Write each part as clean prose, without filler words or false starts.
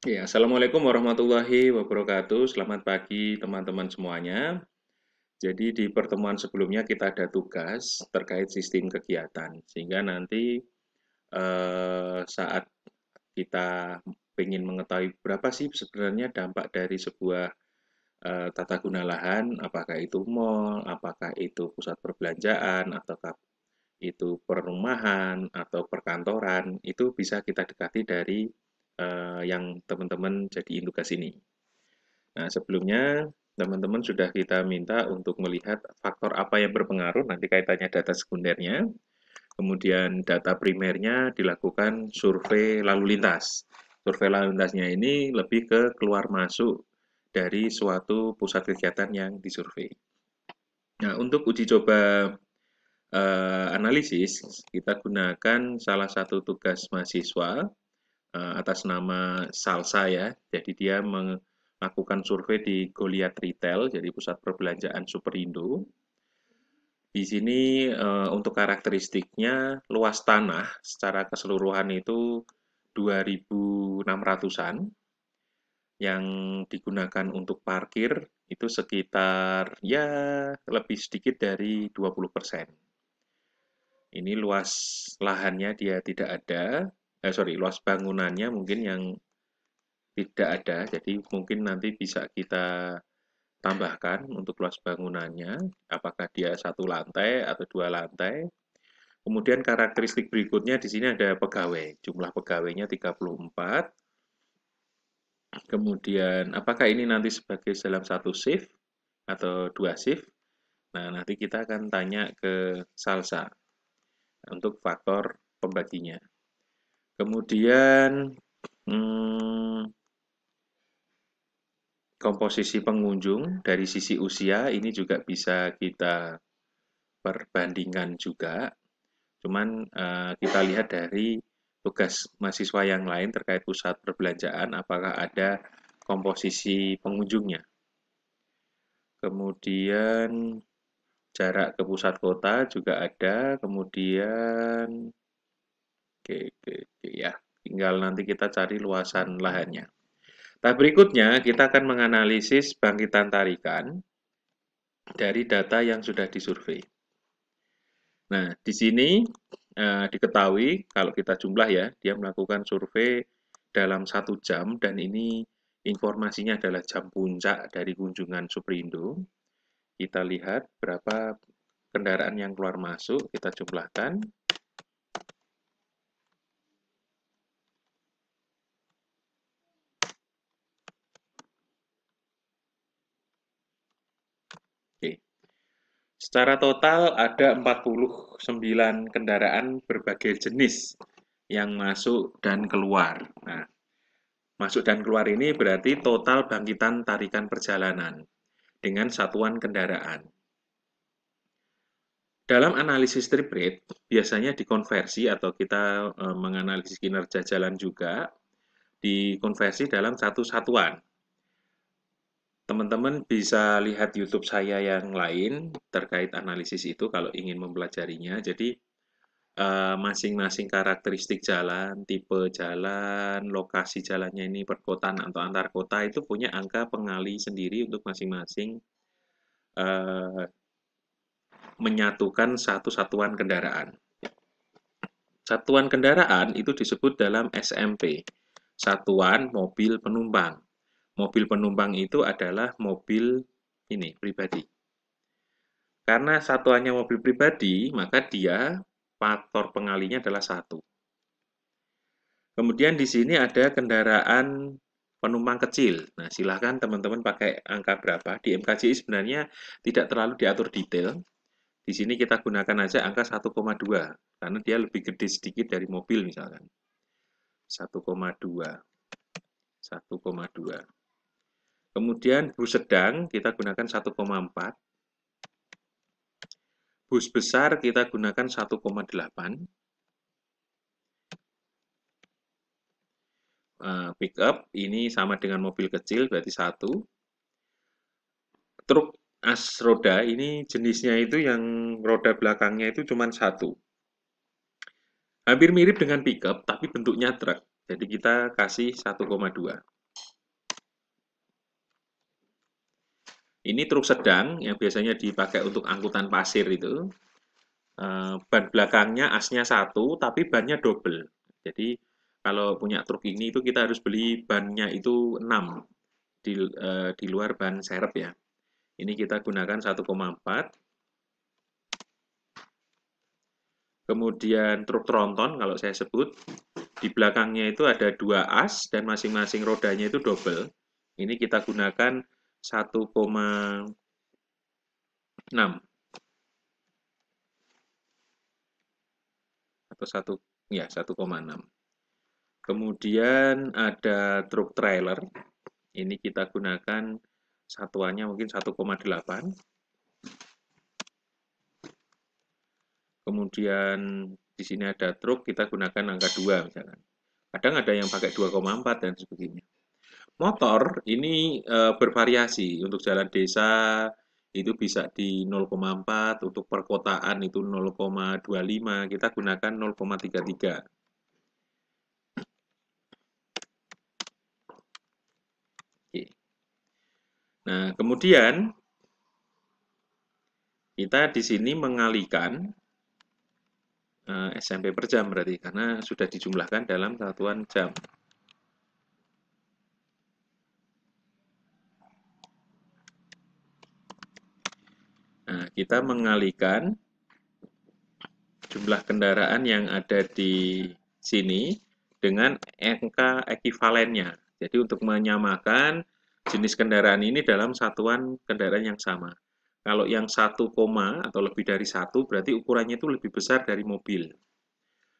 Ya, Assalamualaikum warahmatullahi wabarakatuh. Selamat pagi teman-teman semuanya. Jadi di pertemuan sebelumnya kita ada tugas terkait sistem kegiatan, sehingga nanti saat kita ingin mengetahui berapa sih sebenarnya dampak dari sebuah tata guna lahan, apakah itu mall, apakah itu pusat perbelanjaan, ataukah itu perumahan atau perkantoran, itu bisa kita dekati dari yang teman-teman jadiin tugas ini. Nah, sebelumnya teman-teman sudah kita minta untuk melihat faktor apa yang berpengaruh, nanti kaitannya data sekundernya, kemudian data primernya dilakukan survei lalu lintas. Survei lalu lintasnya ini lebih ke keluar masuk dari suatu pusat kegiatan yang disurvei. Nah, untuk uji coba analisis, kita gunakan salah satu tugas mahasiswa atas nama Salsa ya. Jadi dia melakukan survei di Goliath Retail, jadi pusat perbelanjaan Superindo. Di sini untuk karakteristiknya luas tanah secara keseluruhan itu 2.600-an, yang digunakan untuk parkir itu sekitar ya lebih sedikit dari 20%. Ini luas lahannya dia tidak ada, luas bangunannya mungkin yang tidak ada, jadi mungkin nanti bisa kita tambahkan untuk luas bangunannya, apakah dia satu lantai atau dua lantai. Kemudian karakteristik berikutnya di sini ada pegawai, jumlah pegawainya 34. Kemudian apakah ini nanti sebagai dalam satu shift atau dua shift? Nah, nanti kita akan tanya ke Salsa untuk faktor pembaginya. Kemudian hmm, komposisi pengunjung dari sisi usia ini juga bisa kita perbandingan juga. Cuman kita lihat dari tugas mahasiswa yang lain terkait pusat perbelanjaan, apakah ada komposisi pengunjungnya. Kemudian jarak ke pusat kota juga ada. Kemudian, oke, oke, oke, ya, tinggal nanti kita cari luasan lahannya. Nah, berikutnya kita akan menganalisis bangkitan tarikan dari data yang sudah disurvei. Nah, di sini diketahui kalau kita jumlah ya, dia melakukan survei dalam 1 jam dan ini informasinya adalah jam puncak dari kunjungan Superindo. Kita lihat berapa kendaraan yang keluar masuk, kita jumlahkan. Oke. Secara total ada 49 kendaraan berbagai jenis yang masuk dan keluar. Nah, masuk dan keluar ini berarti total bangkitan tarikan perjalanan dengan satuan kendaraan. Dalam analisis trip rate, biasanya dikonversi atau kita menganalisis kinerja jalan juga, dikonversi dalam satu satuan. Teman-teman bisa lihat YouTube saya yang lain terkait analisis itu kalau ingin mempelajarinya. Jadi, masing-masing karakteristik jalan, tipe jalan, lokasi jalannya ini perkotaan atau antar kota itu punya angka pengali sendiri untuk masing-masing eh, menyatukan satu satuan kendaraan. Satuan kendaraan itu disebut dalam SMP, Satuan Mobil Penumpang. Mobil penumpang itu adalah mobil ini pribadi. Karena satuannya mobil pribadi, maka dia faktor pengalinya adalah 1. Kemudian di sini ada kendaraan penumpang kecil. Nah, silahkan teman-teman pakai angka berapa. Di MKJI sebenarnya tidak terlalu diatur detail. Di sini kita gunakan aja angka 1,2 karena dia lebih gede sedikit dari mobil misalkan. 1,2. 1,2. Kemudian bus sedang kita gunakan 1,4. Bus besar kita gunakan 1,8. Pick up ini sama dengan mobil kecil berarti 1. Truk as roda ini jenisnya itu yang roda belakangnya itu cuma 1. Hampir mirip dengan pickup tapi bentuknya truk. Jadi kita kasih 1,2. Ini truk sedang yang biasanya dipakai untuk angkutan pasir itu. Ban belakangnya asnya 1, tapi bannya double. Jadi kalau punya truk ini itu kita harus beli bannya itu 6 di luar ban serep ya. Ini kita gunakan 1,4. Kemudian truk tronton kalau saya sebut, di belakangnya itu ada 2 as dan masing-masing rodanya itu double. Ini kita gunakan 1,6 atau 1,6. Kemudian ada truk trailer. Ini kita gunakan satuannya mungkin 1,8. Kemudian di sini ada truk, kita gunakan angka 2 misalkan. Kadang ada yang pakai 2,4 dan sebagainya. Motor ini bervariasi. Untuk jalan desa itu bisa di 0,4, untuk perkotaan itu 0,25, kita gunakan 0,33. Oke. Nah, kemudian kita di sini mengalihkan SMP per jam berarti, karena sudah dijumlahkan dalam satuan jam. Nah, kita mengalihkan jumlah kendaraan yang ada di sini dengan angka ekivalennya. Jadi untuk menyamakan jenis kendaraan ini dalam satuan kendaraan yang sama. Kalau yang 1, atau lebih dari 1 berarti ukurannya itu lebih besar dari mobil.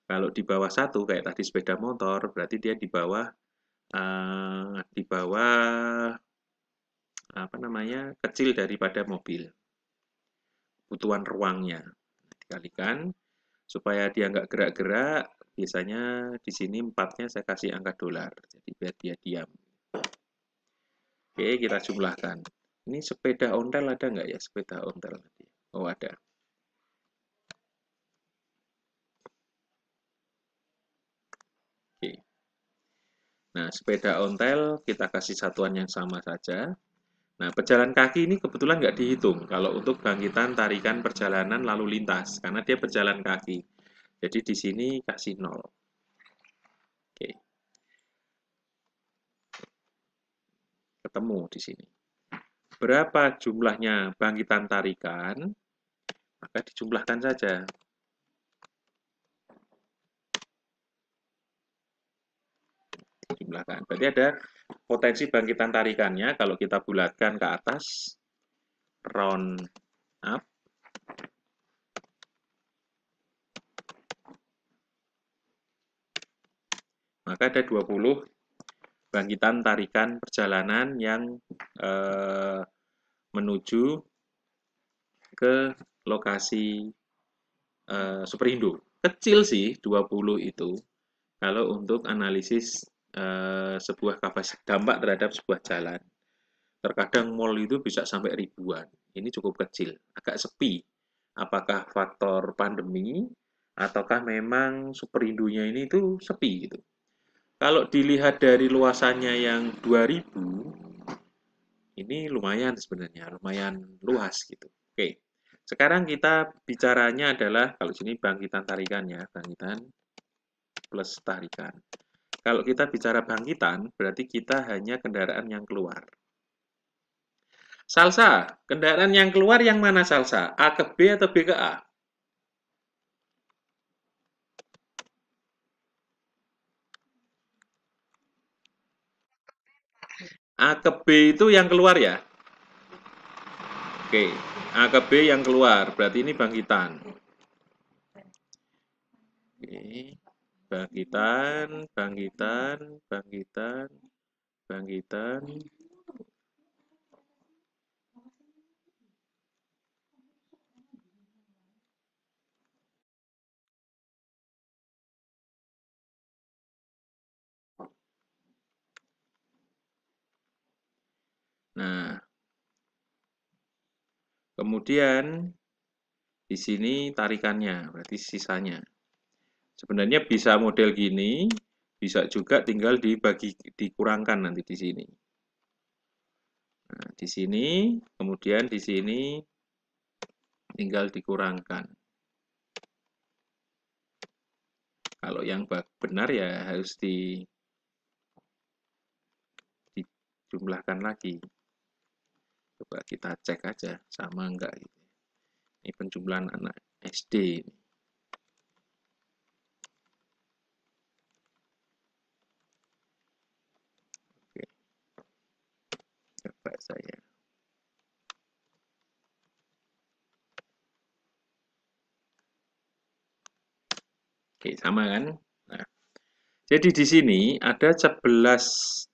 Kalau di bawah 1 kayak tadi sepeda motor berarti dia di bawah apa namanya, kecil daripada mobil. Kebutuhan ruangnya dikalikan supaya dia nggak gerak-gerak. Biasanya di sini 4-nya saya kasih angka dolar, jadi biar dia diam. Oke, kita jumlahkan. Ini sepeda ontel ada nggak ya, sepeda ontel? Oh, ada. Oke. Nah, sepeda ontel kita kasih satuan yang sama saja. Nah, pejalan kaki ini kebetulan nggak dihitung kalau untuk bangkitan tarikan perjalanan lalu lintas, karena dia berjalan kaki. Jadi di sini kasih 0. Oke. Ketemu di sini. Berapa jumlahnya bangkitan tarikan? Maka dijumlahkan saja. Dijumlahkan. Berarti ada potensi bangkitan tarikannya kalau kita bulatkan ke atas, round up, maka ada 20 bangkitan tarikan perjalanan yang menuju ke lokasi Superindo. Kecil sih 20 itu kalau untuk analisis sebuah kapasitas dampak terhadap sebuah jalan. Terkadang mall itu bisa sampai ribuan. Ini cukup kecil, agak sepi. Apakah faktor pandemi ataukah memang Superindonya ini itu sepi gitu. Kalau dilihat dari luasannya yang 2000, ini lumayan sebenarnya, lumayan luas gitu. Oke. Sekarang kita bicaranya adalah kalau sini bangkitan tarikannya, bangkitan plus tarikan. Kalau kita bicara bangkitan, berarti kita hanya kendaraan yang keluar. Salsa, kendaraan yang keluar yang mana Salsa? A ke B atau B ke A? A ke B itu yang keluar ya? Oke, A ke B yang keluar, berarti ini bangkitan. Oke, bangkitan, bangkitan, bangkitan, bangkitan. Nah, kemudian di sini tarikannya, berarti sisanya. Sebenarnya bisa model gini, Bisa juga tinggal dikurangkan nanti di sini. Nah, di sini, kemudian di sini tinggal dikurangkan. Kalau yang benar ya harus dijumlahkan lagi. Coba kita cek aja sama enggak gitu. Ini penjumlahan anak SD. Oke, coba saya. Oke, sama kan? Nah, jadi di sini ada 11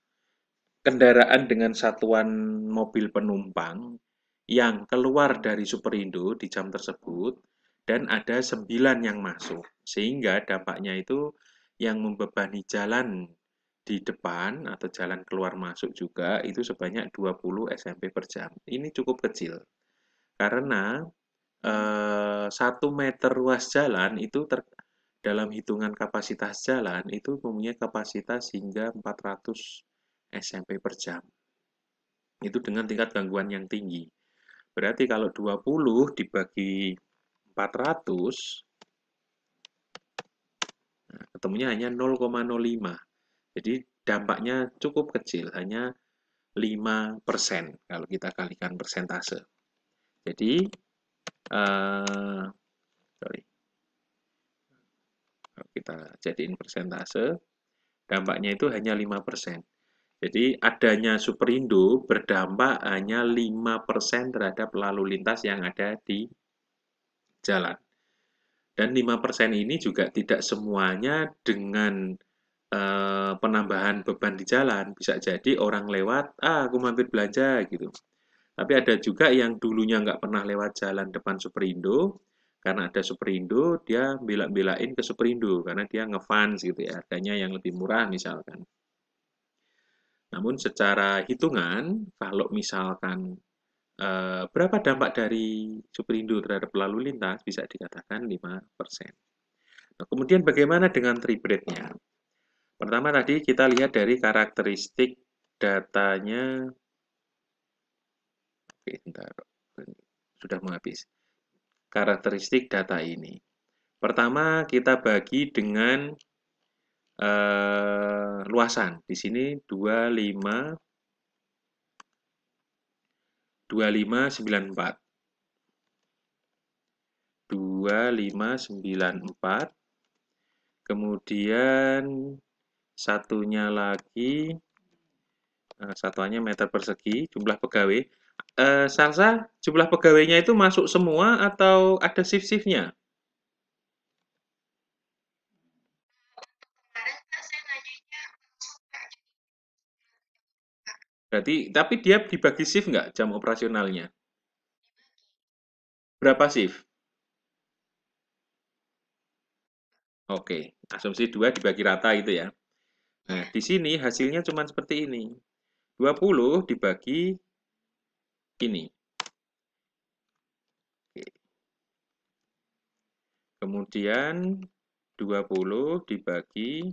kendaraan dengan satuan mobil penumpang yang keluar dari Superindo di jam tersebut dan ada 9 yang masuk. Sehingga dampaknya itu yang membebani jalan di depan atau jalan keluar masuk juga itu sebanyak 20 SMP per jam. Ini cukup kecil karena 1 meter ruas jalan itu dalam hitungan kapasitas jalan itu mempunyai kapasitas hingga 400 SMP per jam. Itu dengan tingkat gangguan yang tinggi. Berarti kalau 20 dibagi 400, nah, ketemunya hanya 0,05. Jadi dampaknya cukup kecil, hanya 5% kalau kita kalikan persentase. Jadi, sorry, kalau kita jadiin persentase, dampaknya itu hanya 5%. Jadi adanya Superindo berdampak hanya 5% terhadap lalu lintas yang ada di jalan. Dan 5% ini juga tidak semuanya dengan penambahan beban di jalan. Bisa jadi orang lewat, aku mampir belanja gitu. Tapi ada juga yang dulunya nggak pernah lewat jalan depan Superindo, karena ada Superindo, dia bela-belain ke Superindo, karena dia ngefans gitu ya, harganya yang lebih murah misalkan. Namun secara hitungan, kalau misalkan berapa dampak dari Superindo terhadap lalu lintas, bisa dikatakan 5%. Nah, kemudian bagaimana dengan tribrednya? Pertama tadi kita lihat dari karakteristik datanya. Oke, bentar. Sudah mau habis. Karakteristik data ini. Pertama kita bagi dengan luasan. Di sini 2594. 2594. Kemudian satunya lagi, satuannya meter persegi, jumlah pegawai. Salsa, jumlah pegawainya itu masuk semua atau ada shift-shiftnya? Berarti, tapi dia dibagi shift nggak jam operasionalnya? Berapa shift? Oke, asumsi 2 dibagi rata itu ya. Nah, di sini hasilnya cuma seperti ini. 20 dibagi ini. Oke. Kemudian 20 dibagi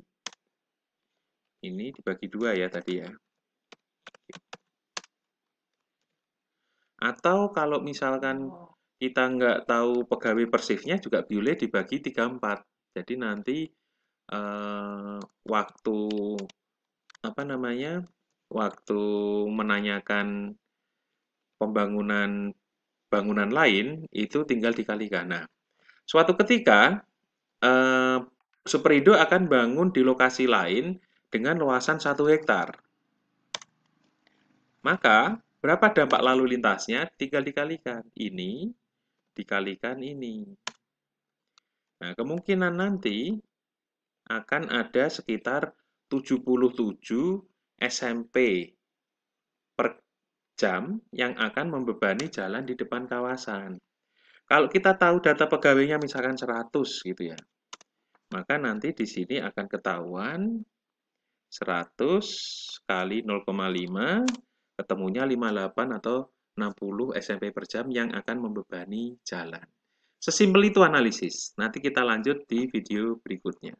ini dibagi 2 ya tadi ya. Atau kalau misalkan kita nggak tahu pegawai per shift-nya juga boleh dibagi 34. Jadi nanti waktu apa namanya? Waktu menanyakan pembangunan bangunan lain itu tinggal dikalikan. Nah, suatu ketika Superindo akan bangun di lokasi lain dengan luasan 1 hektar. Maka, berapa dampak lalu lintasnya? Tinggal dikalikan. Ini dikalikan ini. Nah, kemungkinan nanti akan ada sekitar 77 SMP per jam yang akan membebani jalan di depan kawasan. Kalau kita tahu data pegawainya misalkan 100 gitu ya, maka nanti di sini akan ketahuan 100 kali 0,5 ketemunya 58 atau 60 SMP per jam yang akan membebani jalan. Sesimpel itu analisis. Nanti kita lanjut di video berikutnya.